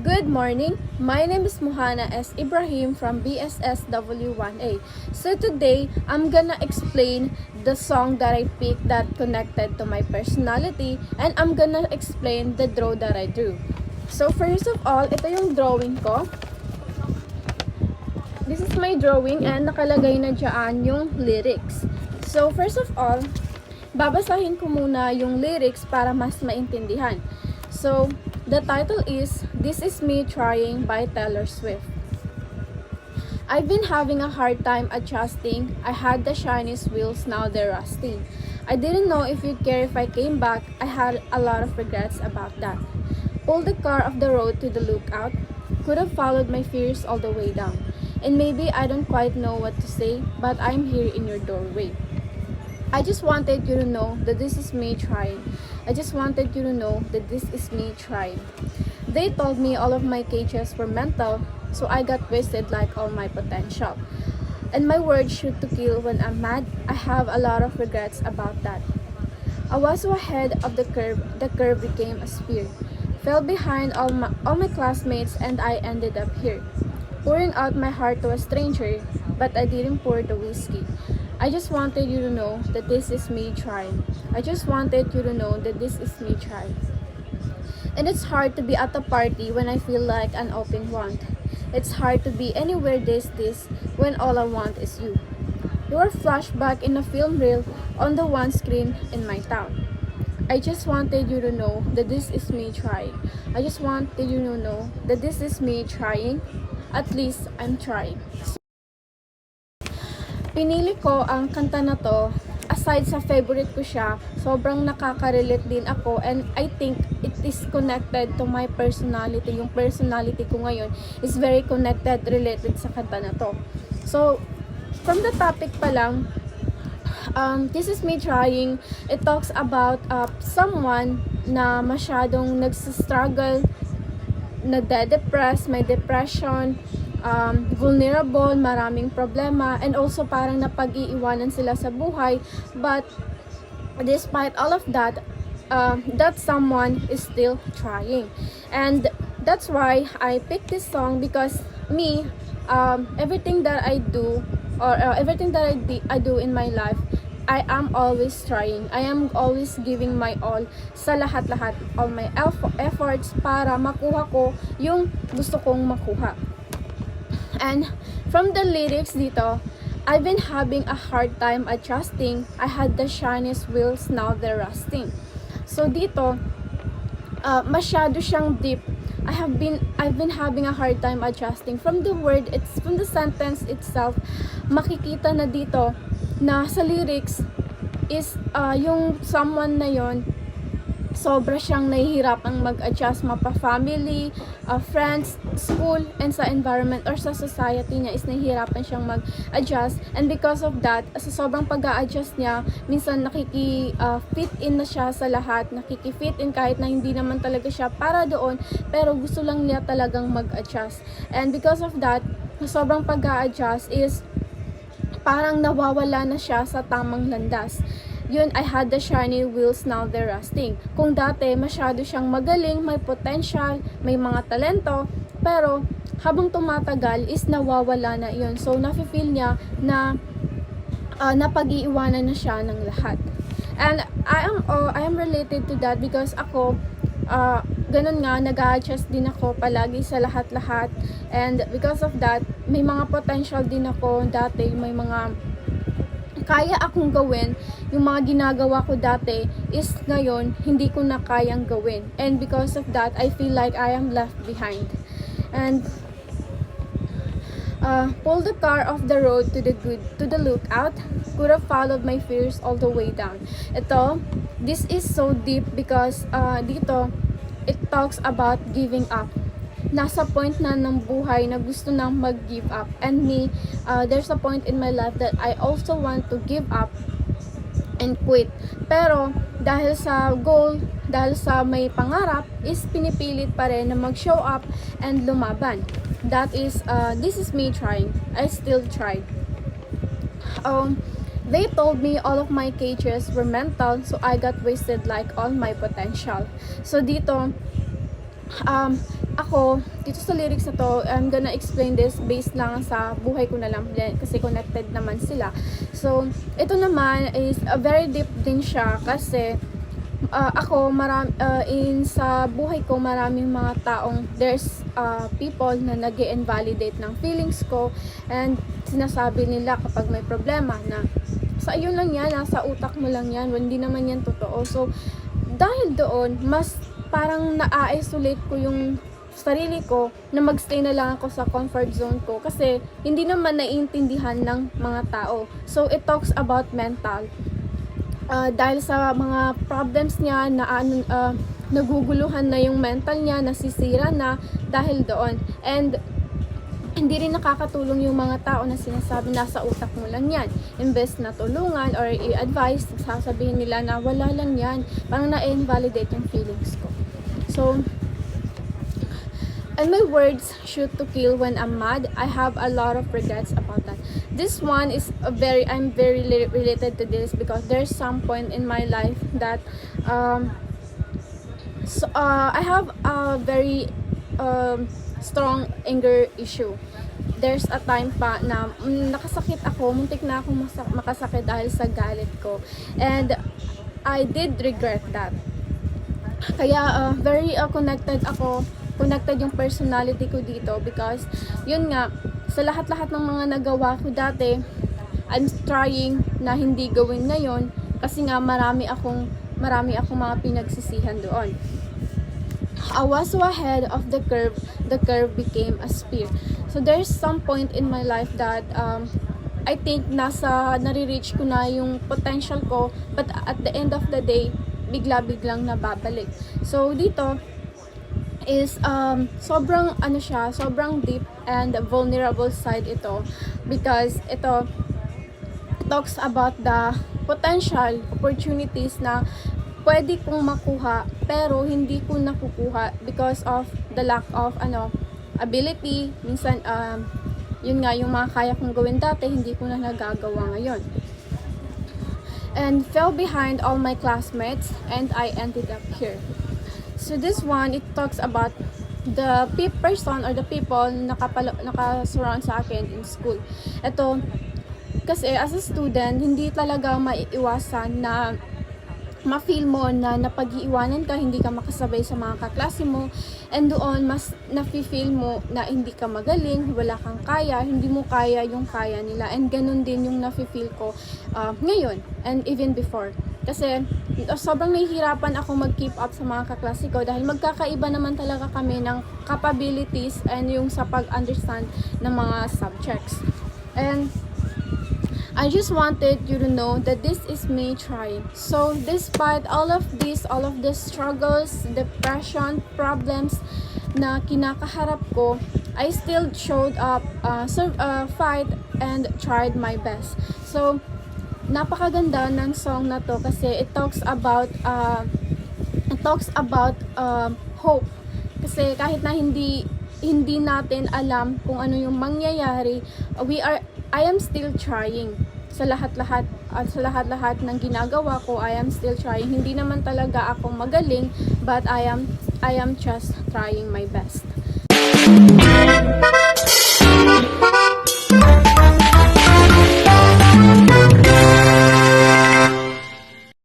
Good morning. My name is Mohana S. Ibrahim from BSSW1A. So today, I'm gonna explain the song that I picked that connected to my personality, and I'm gonna explain the draw that I drew. So first of all, ito yung drawing ko. This is my drawing and nakalagay na dyan yung lyrics. So first of all, babasahin ko muna yung lyrics para mas maintindihan. So, the title is This Is Me Trying by Taylor Swift. I've been having a hard time adjusting. I had the shiniest wheels, now they're rusting. I didn't know if you'd care if I came back. I had a lot of regrets about that. Pulled the car off the road to the lookout. Could have followed my fears all the way down. And maybe I don't quite know what to say, but I'm here in your doorway. I just wanted you to know that this is me trying. I just wanted you to know that this is me trying. They told me all of my cages were mental, so I got wasted like all my potential. And my words shoot to kill when I'm mad. I have a lot of regrets about that. I was so ahead of the curve became a spear. Fell behind all my classmates and I ended up here. Pouring out my heart to a stranger, but I didn't pour the whiskey. I just wanted you to know that this is me trying. I just wanted you to know that this is me trying. And it's hard to be at a party when I feel like an open want. It's hard to be anywhere this when all I want is you. You are flashback in a film reel on the one screen in my town. I just wanted you to know that this is me trying. I just wanted you to know that this is me trying. At least I'm trying. Pinili ko ang kanta na to, aside sa favorite ko siya, sobrang nakaka-relate din ako, and I think it is connected to my personality. Yung personality ko ngayon is very connected, related sa kanta na to. So, from the topic pa lang, this is me trying. It talks about someone na masyadong nagsistruggle, nade-depress, may depression, vulnerable, maraming problema, and also parang napag-iiwanan sila sa buhay, but despite all of that, that someone is still trying. And that's why I picked this song, because me, everything that I do, or everything that I do in my life, I am always trying. I am always giving my all sa lahat-lahat, all my efforts para makuha ko yung gusto kong makuha. And from the lyrics dito, I've been having a hard time adjusting. I had the shiniest wheels, now they're rusting. So dito, masyado siyang deep. I've been having a hard time adjusting. From the sentence itself, makikita na dito na sa lyrics is yung someone na yon, sobra siyang nahihirapang mag-adjust mapa-family, friends, school, and sa environment or sa society niya is nahihirapan siyang mag-adjust. And because of that, sa sobrang pag-a-adjust niya, minsan nakiki-fit in na siya sa lahat, nakiki-fit in kahit na hindi naman talaga siya para doon, pero gusto lang niya talagang mag-adjust. And because of that, sa sobrang pag-a-adjust is parang nawawala na siya sa tamang landas. Yun, I had the shiny wheels, now they're rusting. Kung dati, masyado siyang magaling, may potential, may mga talento, pero habang tumatagal is nawawala na yun. So, nafe-feel niya na napag-iiwanan na siya ng lahat. And I am related to that because ako, ganun nga, nag-a-adjust din ako palagi sa lahat-lahat. And because of that, may mga potential din ako dati, may mga kaya akong gawin, yung mga ginagawa ko dati is ngayon hindi ko na kayang gawin, and because of that I feel like I am left behind. And pull the car off the road to the lookout, could have followed my fears all the way down. This is so deep because dito it talks about giving up. Nasa point na ng buhay na gusto nang mag-give up. And me, there's a point in my life that I also want to give up and quit. Pero, dahil sa goal, dahil sa may pangarap, is pinipilit pa rin na mag-show up and lumaban. That is, this is me trying. I still tried. They told me all of my cages were mental, so I got wasted like all my potential. So dito, ako, dito sa lyrics na to, I'm gonna explain this based lang sa buhay ko na lang kasi connected naman sila. So, ito naman is very deep din siya kasi ako, sa buhay ko, maraming mga taong, there's people na nag-invalidate ng feelings ko and sinasabi nila kapag may problema na sa iyo lang yan, nasa utak mo lang yan, hindi naman yan totoo. So, dahil doon, mas parang na-isolate ko yung sarili ko na magstay na lang ako sa comfort zone ko kasi hindi naman naiintindihan ng mga tao. So, it talks about mental. Dahil sa mga problems niya na naguguluhan na yung mental niya, nasisira na dahil doon. And hindi rin nakakatulong yung mga tao na sinasabi nasa utak mo lang yan. Imbes na tulungan or i-advise, sasabihin nila na wala lang yan. Parang na-invalidate yung feelings ko. So, and my words shoot to kill when I'm mad. I have a lot of regrets about that. This one is I'm very related to this because there's some point in my life that I have a very strong anger issue. There's a time pa na nakasakit ako, muntik na ako makasakit dahil sa galit ko. And I did regret that. Kaya very connected yung personality ko dito because yun nga, sa lahat-lahat ng mga nagawa ko dati, I'm trying na hindi gawin ngayon kasi nga marami akong mga pinagsisihan doon. I was so ahead of the curve became a spear. So there's some point in my life that I think nare-reach ko na yung potential ko, but at the end of the day, bigla-biglang nababalik. So dito is sobrang deep and vulnerable side ito because ito talks about the potential opportunities na pwede kong makuha pero hindi ko nakukuha because of the lack of ability. Minsan yun nga, yung mga kaya kong gawin dati hindi ko na nagagawa ngayon. And fell behind all my classmates and I ended up here. So this one, it talks about the person or the people nakasurround sa akin in school. Ito, kasi as a student, hindi talaga maiiwasan na ma-feel mo na napag-iiwanan ka, hindi ka makasabay sa mga kaklase mo, and doon mas nafe-feel mo na hindi ka magaling, wala kang kaya, hindi mo kaya yung kaya nila, and ganun din yung nafe-feel ko ngayon, and even before. Kasi sobrang nahihirapan ako mag-keep up sa mga kaklase ko dahil magkakaiba naman talaga kami ng capabilities and yung sa pag-understand ng mga subjects. And I just wanted you to know that this is me trying. So despite all of the struggles, depression, problems na kinakaharap ko, I still showed up, fight and tried my best. So napakaganda ng song na to kasi it talks about hope. Kasi kahit na hindi natin alam kung ano yung mangyayari, I am still trying sa lahat-lahat ng ginagawa ko. I am still trying. Hindi naman talaga ako magaling, but I am just trying my best.